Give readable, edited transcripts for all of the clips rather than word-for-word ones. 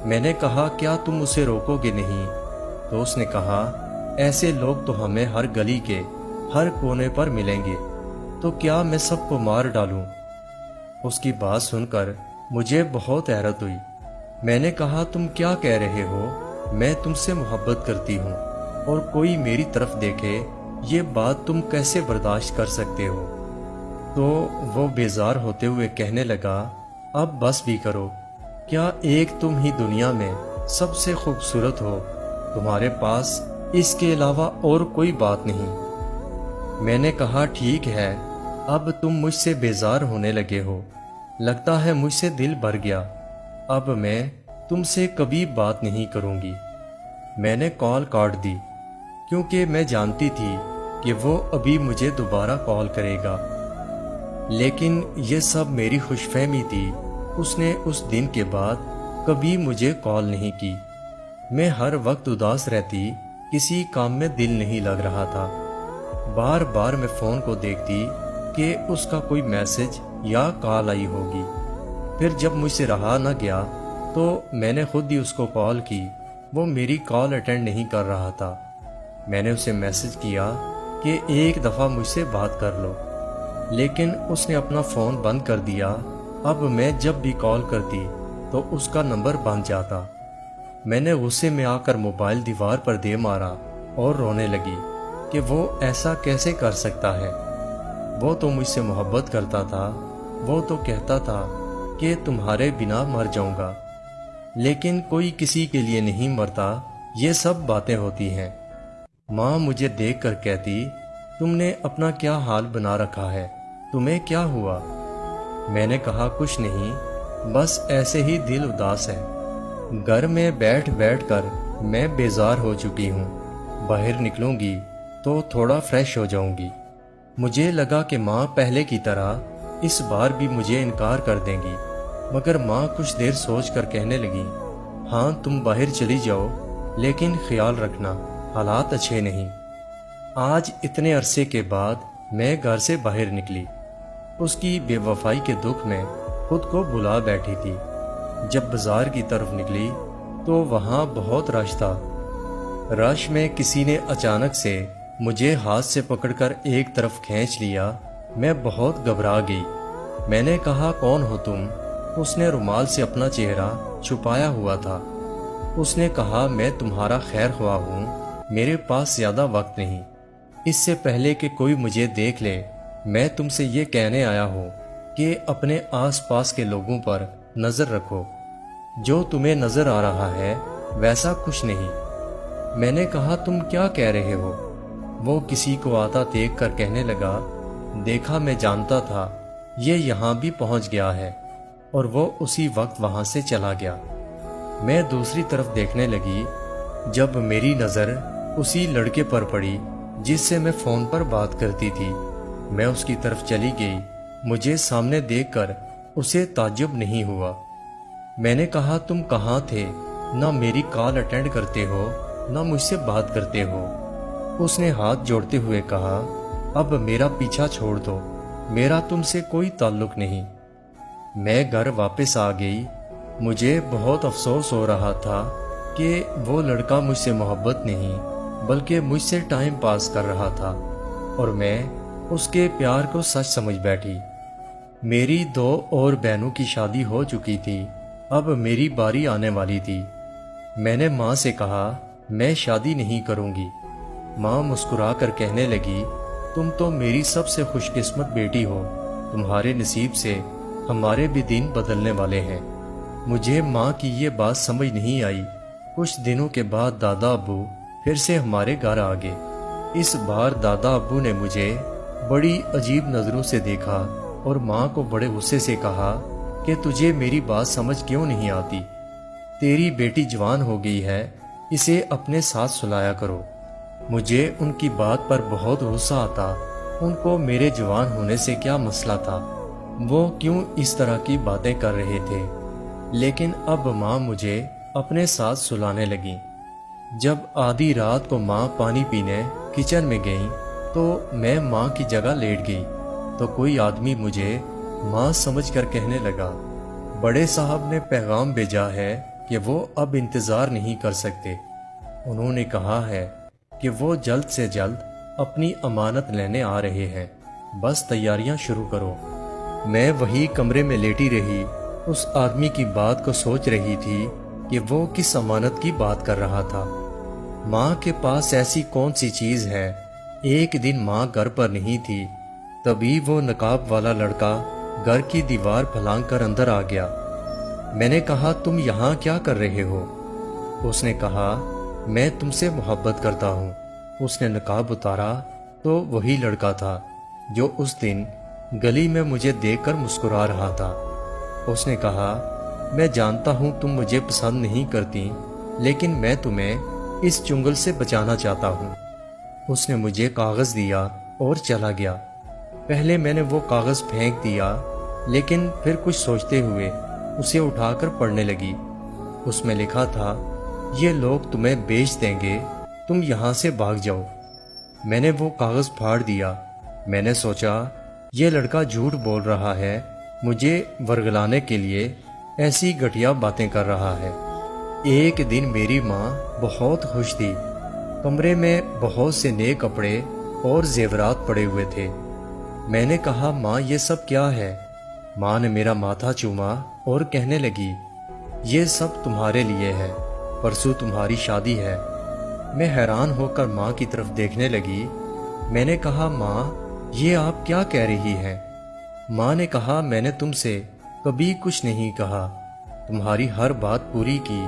میں نے کہا کیا تم اسے روکو گے نہیں؟ تو اس نے کہا ایسے لوگ تو ہمیں ہر گلی کے ہر کونے پر ملیں گے، تو کیا میں سب کو مار ڈالوں؟ اس کی بات سن کر مجھے بہت حیرت ہوئی۔ میں نے کہا تم کیا کہہ رہے ہو؟ میں تم سے محبت کرتی ہوں، اور کوئی میری طرف دیکھے یہ بات تم کیسے برداشت کر سکتے ہو؟ تو وہ بیزار ہوتے ہوئے کہنے لگا اب بس بھی کرو، کیا ایک تم ہی دنیا میں سب سے خوبصورت ہو؟ تمہارے پاس اس کے علاوہ اور کوئی بات نہیں۔ میں نے کہا ٹھیک ہے، اب تم مجھ سے بیزار ہونے لگے ہو، لگتا ہے مجھ سے دل بھر گیا، اب میں تم سے کبھی بات نہیں کروں گی۔ میں نے کال کاٹ دی، کیونکہ میں جانتی تھی کہ وہ ابھی مجھے دوبارہ کال کرے گا، لیکن یہ سب میری خوش فہمی تھی۔ اس نے اس دن کے بعد کبھی مجھے کال نہیں کی۔ میں ہر وقت اداس رہتی، کسی کام میں دل نہیں لگ رہا تھا۔ بار بار میں فون کو دیکھتی کہ اس کا کوئی میسج یا کال آئی ہوگی۔ پھر جب مجھ سے رہا نہ گیا تو میں نے خود ہی اس کو کال کی۔ وہ میری کال اٹینڈ نہیں کر رہا تھا۔ میں نے اسے میسج کیا کہ ایک دفعہ مجھ سے بات کر لو، لیکن اس نے اپنا فون بند کر دیا۔ اب میں جب بھی کال کرتی تو اس کا نمبر بند جاتا۔ میں نے غصے میں آ کر موبائل دیوار پر دے مارا اور رونے لگی کہ وہ ایسا کیسے کر سکتا ہے؟ وہ تو مجھ سے محبت کرتا تھا، وہ تو کہتا تھا کہ تمہارے بنا مر جاؤں گا، لیکن کوئی کسی کے لیے نہیں مرتا، یہ سب باتیں ہوتی ہیں۔ ماں مجھے دیکھ کر کہتی تم نے اپنا کیا حال بنا رکھا ہے، تمہیں کیا ہوا؟ میں نے کہا کچھ نہیں، بس ایسے ہی دل اداس ہے۔ گھر میں بیٹھ بیٹھ کر میں بیزار ہو چکی ہوں، باہر نکلوں گی تو تھوڑا فریش ہو جاؤں گی۔ مجھے لگا کہ ماں پہلے کی طرح اس بار بھی مجھے انکار کر دیں گی، مگر ماں کچھ دیر سوچ کر کہنے لگی ہاں تم باہر چلی جاؤ، لیکن خیال رکھنا حالات اچھے نہیں۔ آج اتنے عرصے کے بعد میں گھر سے باہر نکلی۔ اس کی بے وفائی کے دکھ میں خود کو بھلا بیٹھی تھی۔ جب بازار کی طرف نکلی تو وہاں بہت رش تھا۔ رش میں کسی نے اچانک سے مجھے ہاتھ سے پکڑ کر ایک طرف کھینچ لیا۔ میں بہت گھبرا گئی۔ میں نے کہا کون ہو تم؟ اس نے رومال سے اپنا چہرہ چھپایا ہوا تھا۔ اس نے کہا میں تمہارا خیر خواہ ہوں، میرے پاس زیادہ وقت نہیں۔ اس سے پہلے کہ کوئی مجھے دیکھ لے میں تم سے یہ کہنے آیا ہوں کہ اپنے آس پاس کے لوگوں پر نظر رکھو، جو تمہیں نظر آ رہا ہے ویسا کچھ نہیں۔ میں نے کہا تم کیا کہہ رہے ہو؟ وہ کسی کو آتا دیکھ کر کہنے لگا دیکھا میں جانتا تھا یہ یہاں بھی پہنچ گیا ہے، اور وہ اسی وقت وہاں سے چلا گیا۔ میں دوسری طرف دیکھنے لگی جب میری نظر اسی لڑکے پر پڑی جس سے میں فون پر بات کرتی تھی۔ میں اس کی طرف چلی گئی۔ مجھے سامنے دیکھ کر اسے تعجب نہیں ہوا۔ میں نے کہا تم کہاں تھے؟ نہ میری کال اٹینڈ کرتے ہو، نہ مجھ سے بات کرتے ہو۔ اس نے ہاتھ جوڑتے ہوئے کہا اب میرا پیچھا چھوڑ دو، میرا تم سے کوئی تعلق نہیں۔ میں گھر واپس آ گئی۔ مجھے بہت افسوس ہو رہا تھا کہ وہ لڑکا مجھ سے محبت نہیں بلکہ مجھ سے ٹائم پاس کر رہا تھا، اور میں اس کے پیار کو سچ سمجھ بیٹھی۔ میری 2 اور بہنوں کی شادی ہو چکی تھی، اب میری باری آنے والی تھی۔ میں نے ماں سے کہا میں شادی نہیں کروں گی۔ ماں مسکرا کر کہنے لگی تم تو میری سب سے خوش قسمت بیٹی ہو، تمہارے نصیب سے ہمارے بھی دن بدلنے والے ہیں۔ مجھے ماں کی یہ بات سمجھ نہیں آئی۔ کچھ دنوں کے بعد دادا ابو پھر سے ہمارے گھر آ گئے۔ اس بار دادا ابو نے مجھے بڑی عجیب نظروں سے دیکھا اور ماں کو بڑے غصے سے کہا کہ تجھے میری بات سمجھ کیوں نہیں آتی؟ تیری بیٹی جوان ہو گئی ہے، اسے اپنے ساتھ سلایا کرو۔ مجھے ان کی بات پر بہت غصہ آتا۔ ان کو میرے جوان ہونے سے کیا مسئلہ تھا؟ وہ کیوں اس طرح کی باتیں کر رہے تھے؟ لیکن اب ماں مجھے اپنے ساتھ سلانے لگیں۔ جب آدھی رات کو ماں پانی پینے کچن میں گئیں تو میں ماں کی جگہ لیٹ گئی، تو کوئی آدمی مجھے ماں سمجھ کر کہنے لگا بڑے صاحب نے پیغام بھیجا ہے کہ وہ اب انتظار نہیں کر سکتے۔ انہوں نے کہا ہے کہ وہ جلد سے جلد اپنی امانت لینے آ رہے ہیں، بس تیاریاں شروع کرو۔ میں وہی کمرے میں لیٹی رہی، اس آدمی کی بات کو سوچ رہی تھی کہ وہ کس امانت کی بات کر رہا تھا۔ ماں کے پاس ایسی کون سی چیز ہے؟ ایک دن ماں گھر پر نہیں تھی، تبھی وہ نقاب والا لڑکا گھر کی دیوار پھلانگ کر اندر آ گیا۔ میں نے کہا تم یہاں کیا کر رہے ہو؟ اس نے کہا میں تم سے محبت کرتا ہوں۔ اس نے نقاب اتارا تو وہی لڑکا تھا جو اس دن گلی میں مجھے دیکھ کر مسکرا رہا تھا۔ اس نے کہا میں جانتا ہوں تم مجھے پسند نہیں کرتی، لیکن میں تمہیں اس چنگل سے بچانا چاہتا ہوں۔ اس نے مجھے کاغذ دیا اور چلا گیا۔ پہلے میں نے وہ کاغذ پھینک دیا، لیکن پھر کچھ سوچتے ہوئے اسے اٹھا کر پڑھنے لگی۔ اس میں لکھا تھا یہ لوگ تمہیں بیچ دیں گے، تم یہاں سے بھاگ جاؤ۔ میں نے وہ کاغذ پھاڑ دیا۔ میں نے سوچا یہ لڑکا جھوٹ بول رہا ہے، مجھے ورگلانے کے لیے ایسی گھٹیا باتیں کر رہا ہے۔ ایک دن میری ماں بہت خوش تھی۔ کمرے میں بہت سے نئے کپڑے اور زیورات پڑے ہوئے تھے۔ میں نے کہا ماں یہ سب کیا ہے؟ ماں نے میرا ماتھا چوما اور کہنے لگی یہ سب تمہارے لیے ہے، پرسوں تمہاری شادی ہے۔ میں حیران ہو کر ماں کی طرف دیکھنے لگی۔ میں نے کہا ماں یہ آپ کیا کہہ رہی ہیں؟ ماں نے کہا میں نے تم سے کبھی کچھ نہیں کہا، تمہاری ہر بات پوری کی،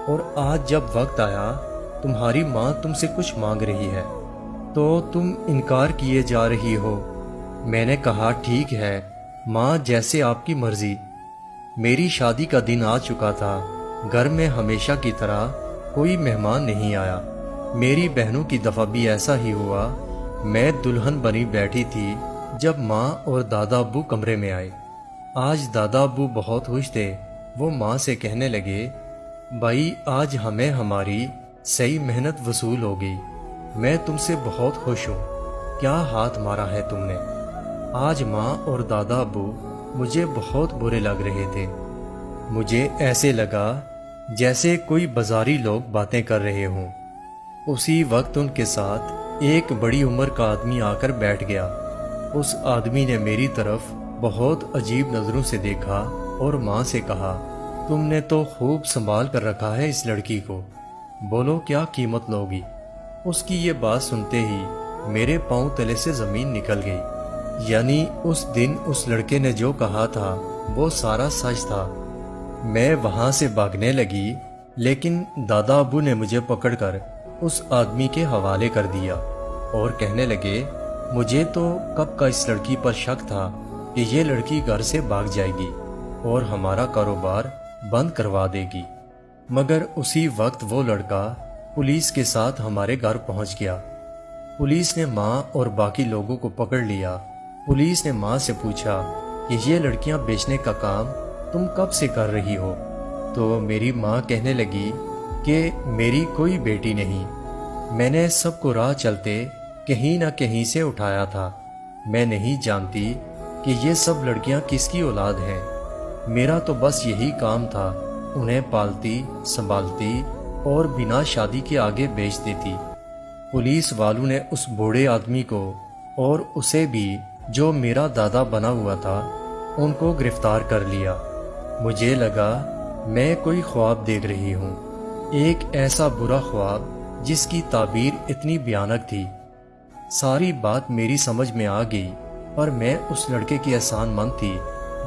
اور آج جب وقت آیا تمہاری ماں تم سے کچھ مانگ رہی ہے تو تم انکار کیے جا رہی ہو۔ میں نے کہا ٹھیک ہے ماں، جیسے آپ کی مرضی۔ میری شادی کا دن آ چکا تھا، گھر میں ہمیشہ کی طرح کوئی مہمان نہیں آیا۔ میری بہنوں کی دفعہ بھی ایسا ہی ہوا۔ میں دلہن بنی بیٹھی تھی جب ماں اور دادا ابو کمرے میں آئے۔ آج دادا ابو بہت خوش تھے۔ وہ ماں سے کہنے لگے بھائی آج ہمیں ہماری صحیح محنت وصول ہو گئی، میں تم سے بہت خوش ہوں، کیا ہاتھ مارا ہے تم نے۔ آج ماں اور دادا ابو مجھے بہت برے لگ رہے تھے۔ مجھے ایسے لگا جیسے کوئی بازاری لوگ باتیں کر رہے ہوں۔ اسی وقت ان کے ساتھ ایک بڑی عمر کا آدمی آ کر بیٹھ گیا۔ اس آدمی نے میری طرف بہت عجیب نظروں سے دیکھا اور ماں سے کہا تم نے تو خوب سنبھال کر رکھا ہے اس لڑکی کو، بولو کیا قیمت لوگی۔ اس کی یہ بات سنتے ہی میرے پاؤں تلے سے زمین نکل گئی۔ یعنی اس دن اس لڑکے نے جو کہا تھا وہ سارا سچ تھا۔ میں وہاں سے بھاگنے لگی، لیکن دادا ابو نے مجھے پکڑ کر اس آدمی کے حوالے کر دیا اور کہنے لگے مجھے تو کب کا اس لڑکی پر شک تھا کہ یہ لڑکی گھر سے بھاگ جائے گی اور ہمارا کاروبار بند کروا دے گی۔ مگر اسی وقت وہ لڑکا پولیس کے ساتھ ہمارے گھر پہنچ گیا۔ پولیس نے ماں اور باقی لوگوں کو پکڑ لیا۔ پولیس نے ماں سے پوچھا کہ یہ لڑکیاں بیچنے کا کام تم کب سے کر رہی ہو؟ تو میری ماں کہنے لگی کہ میری کوئی بیٹی نہیں، میں نے سب کو راہ چلتے کہیں نہ کہیں سے اٹھایا تھا۔ میں نہیں جانتی کہ یہ سب لڑکیاں کس کی اولاد ہیں، میرا تو بس یہی کام تھا، انہیں پالتی سنبھالتی اور بنا شادی کے آگے بیچ دیتی۔ پولیس والوں نے اس بوڑھے آدمی کو اور اسے بھی جو میرا دادا بنا ہوا تھا ان کو گرفتار کر لیا۔ مجھے لگا میں کوئی خواب دیکھ رہی ہوں، ایک ایسا برا خواب جس کی تعبیر اتنی بھیانک تھی۔ ساری بات میری سمجھ میں آ گئی، پر میں اس لڑکے کی احسان مند تھی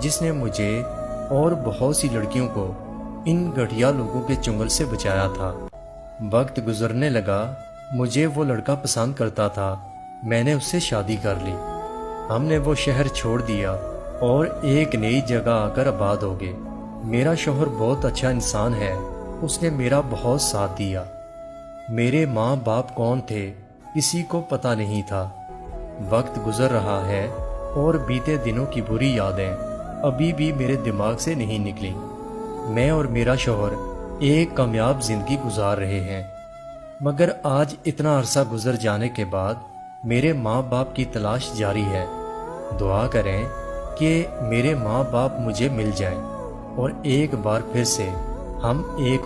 جس نے مجھے اور بہت سی لڑکیوں کو ان گھٹیا لوگوں کے چنگل سے بچایا تھا۔ وقت گزرنے لگا، مجھے وہ لڑکا پسند کرتا تھا، میں نے اس سے شادی کر لی۔ ہم نے وہ شہر چھوڑ دیا اور ایک نئی جگہ آ کر آباد ہو گئے۔ میرا شوہر بہت اچھا انسان ہے، اس نے میرا بہت ساتھ دیا۔ میرے ماں باپ کون تھے کسی کو پتہ نہیں تھا۔ وقت گزر رہا ہے اور بیتے دنوں کی بری یادیں ابھی بھی میرے دماغ سے نہیں نکلی۔ میں اور میرا شوہر ایک کامیاب زندگی گزار رہے ہیں، مگر آج اتنا عرصہ گزر جانے کے بعد میرے ماں باپ کی تلاش جاری ہے۔ دعا کریں کہ میرے ماں باپ مجھے مل جائیں اور ایک بار پھر سے ہم ایک